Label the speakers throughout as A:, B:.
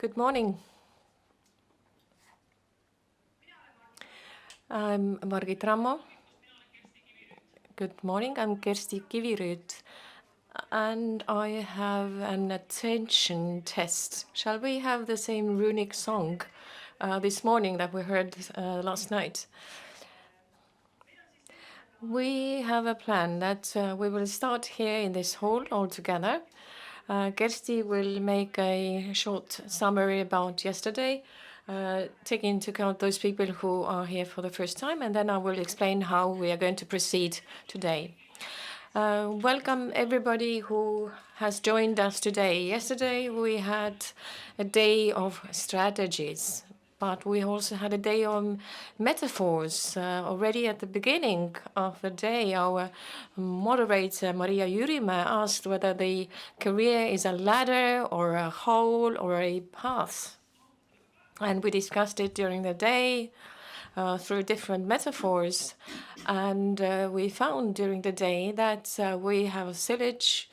A: Good morning. I'm Margit Rammo. Good morning. I'm Kersti Kivirüüt, and I have an attention test. Shall we have the same runic song this morning that we heard last night? We have a plan that we will start here in this hall all together. Kersti will make a short summary about yesterday, taking into account those people who are here for the first time, and then I will explain how we are going to proceed today. Welcome everybody who has joined us today. Yesterday we had a day of strategies, but we also had a day on metaphors. Already at the beginning of the day, our moderator, Maria Jürimäe, asked whether the career is a ladder or a hole or a path. And we discussed it during the day through different metaphors. And we found during the day that we have silage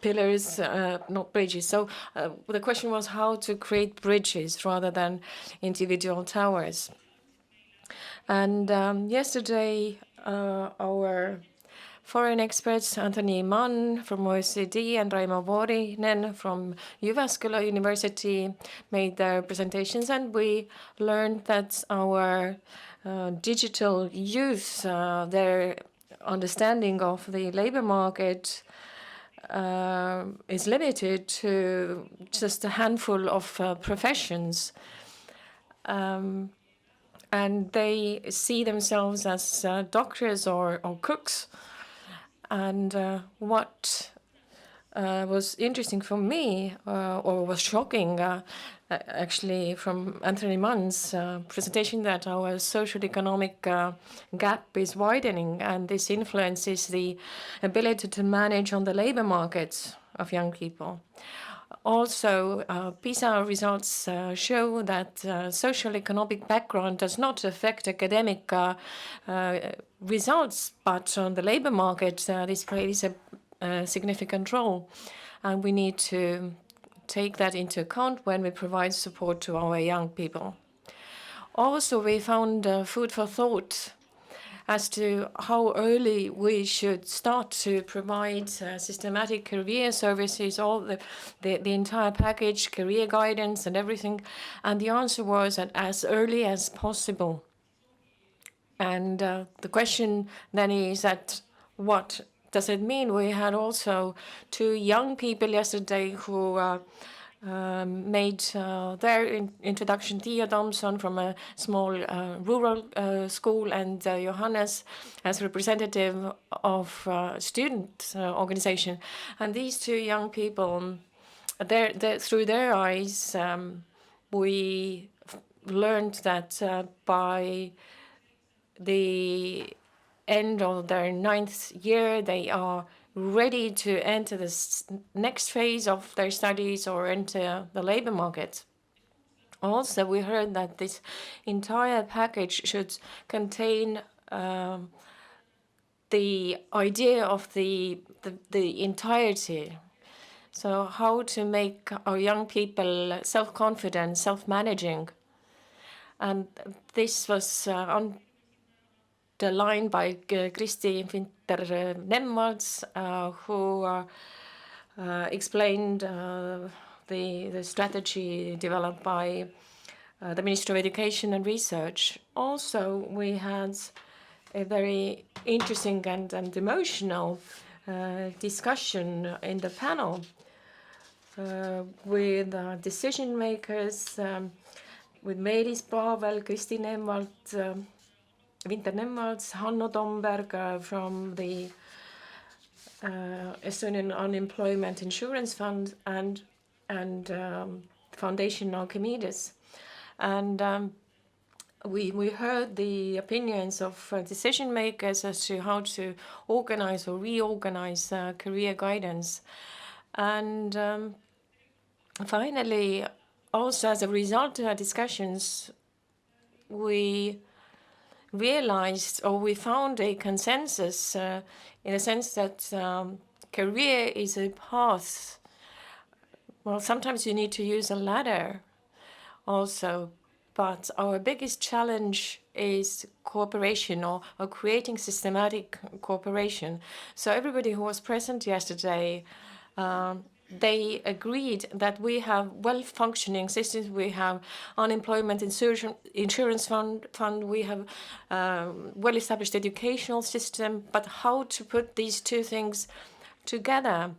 A: pillars, not bridges. So the question was how to create bridges rather than individual towers. And yesterday, our foreign experts, Anthony Mann from OECD and Raimo Vuorinen from Jyväskylä University, made their presentations, and we learned that our digital youth, their understanding of the labor market is limited to just a handful of professions. And they see themselves as doctors or cooks. And what was interesting for me, or was shocking, actually, from Anthony Mann's presentation, that our socio-economic gap is widening, and this influences the ability to manage on the labor market of young people. Also, PISA results show that social economic background does not affect academic results, but on the labor market, this plays a significant role. And we need to take that into account when we provide support to our young people. Also, we found food for thought as to how early we should start to provide systematic career services, all the entire package, career guidance and everything. And the answer was that as early as possible. And the question then is that what does it mean? We had also two young people yesterday who made their introduction. Tia Thompson from a small rural school, and Johannes as representative of student organization. And these two young people, through their eyes, we learned that by the end of their 9th year, they are ready to enter the next phase of their studies or enter the labor market. Also, we heard that this entire package should contain the idea of the entirety. So how to make our young people self-confident, self-managing. And this was underlined by Kristi Vinter-Nemvalts, who explained the strategy developed by the Ministry of Education and Research. Also, we had a very interesting and emotional discussion in the panel with decision makers, with Meelis Paavel, Kristi Nemvalt, Vinter-Nemvalts, Hanno Tomberg from the Estonian Unemployment Insurance Fund, and Foundation Archimedes. And we heard the opinions of decision makers as to how to organize or reorganize career guidance. And finally, also as a result of our discussions, we realized, or we found a consensus in a sense that career is a path Well, sometimes you need to use a ladder also, but our biggest challenge is cooperation or creating systematic cooperation. So everybody who was present yesterday, they agreed that we have well-functioning systems. We have unemployment insurance fund. We have well-established educational system. But how to put these two things together?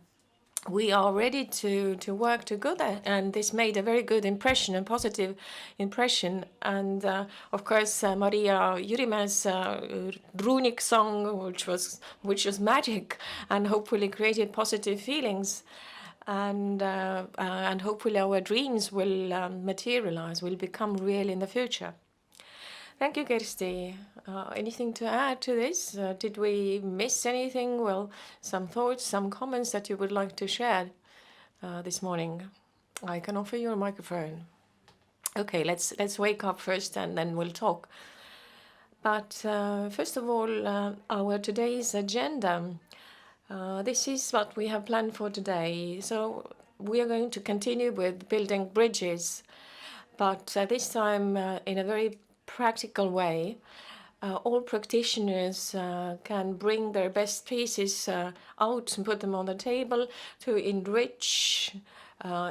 A: We are ready to work together, and this made a very good impression, a positive impression. And of course, Maria Jurimäe's runic song, which was magic, and hopefully created positive feelings. And hopefully our dreams will materialize, will become real in the future. Thank you, Kersti. Anything to add to this? Did we miss anything? Well, some thoughts, some comments that you would like to share this morning. I can offer you a microphone. Okay, let's wake up first, and then we'll talk. But first of all, our today's agenda. This is what we have planned for today. So we are going to continue with building bridges, but this time in a very practical way. All practitioners can bring their best pieces out and put them on the table to enrich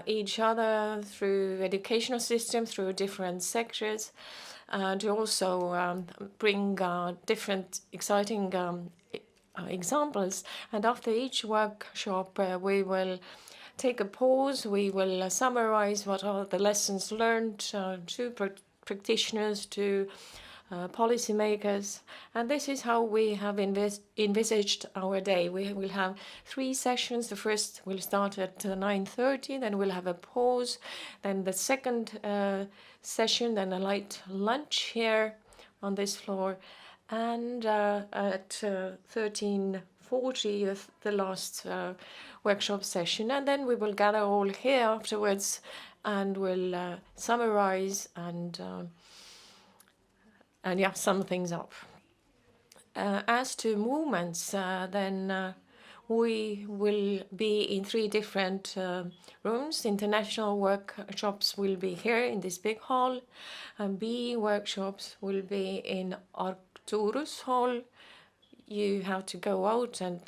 A: each other through educational systems, through different sectors, to also bring different exciting examples. And after each workshop, we will take a pause. We will summarize what are the lessons learned to practitioners, to policymakers. And this is how we have envisaged our day. We will have 3 sessions. The first will start at 9:30, then we'll have a pause. Then the second session, then a light lunch here on this floor. And at 13:40, the last workshop session. And then we will gather all here afterwards, and we'll summarize and yeah, sum things up. As to movements, then we will be in 3 different rooms. International workshops will be here in this big hall, and B workshops will be in Arcturus Hall. You have to go out and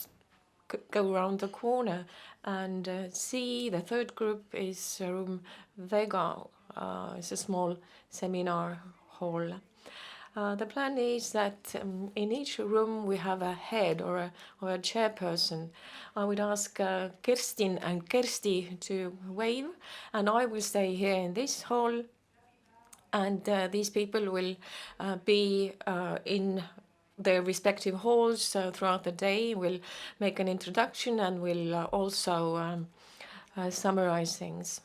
A: go around the corner. And C, the third group, is room Vega. It's a small seminar hall. The plan is that in each room we have a head or a chairperson. I would ask Kerstin and Kersti to wave, and I will stay here in this hall. And these people will be in their respective halls throughout the day. We'll make an introduction, and we'll also summarize things.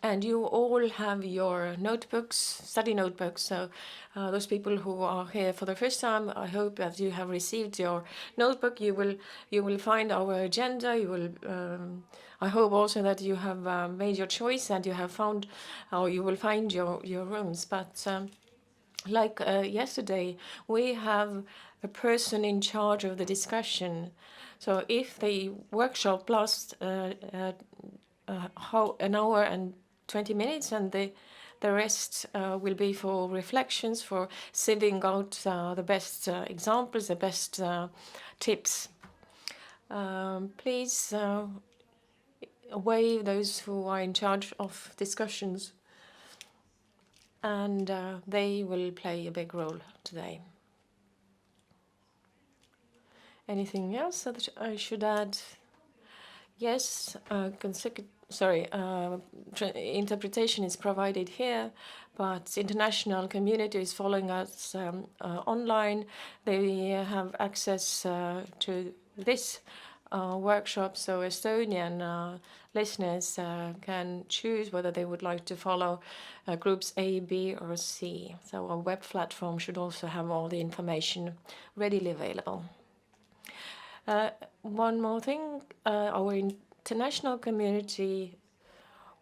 A: And you all have your notebooks, study notebooks. So those people who are here for the first time, I hope that you have received your notebook. You will find our agenda. You will. I hope also that you have made your choice and you have found, or you will find your rooms. But like yesterday, we have a person in charge of the discussion. So if the workshop lasts an hour and 20 minutes, and the rest will be for reflections, for sieving out the best examples, the best tips. Please wave those who are in charge of discussions, and they will play a big role today. Anything else that I should add? Yes, interpretation is provided here, but international community is following us online. They have access to this workshop, so Estonian listeners can choose whether they would like to follow groups A, B, or C. So our web platform should also have all the information readily available. One more thing, our international community,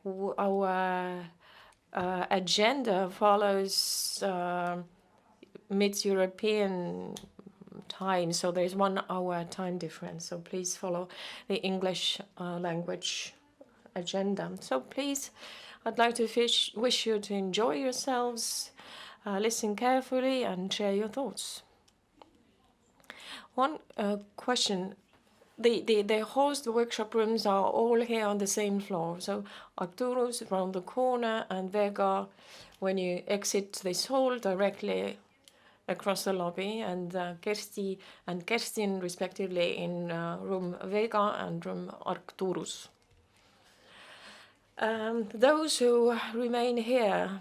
A: our agenda follows mid-European time, so there's 1 hour time difference. So please follow the English language agenda. So please, I'd like to wish you to enjoy yourselves, listen carefully, and share your thoughts. One question. The host workshop rooms are all here on the same floor. So Arcturus around the corner and Vega when you exit this hall directly across the lobby, and Kersti and Kerstin respectively in room Vega and room Arcturus. Those who remain here,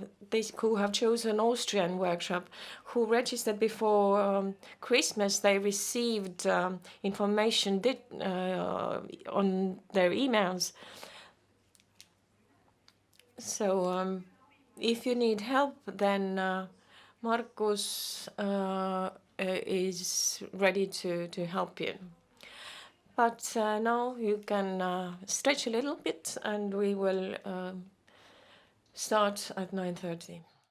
A: who have chosen Austrian workshop, who registered before Christmas, they received information on their emails. So if you need help, then Markus is ready to help you. But now you can stretch a little bit, and we will start at 9:30.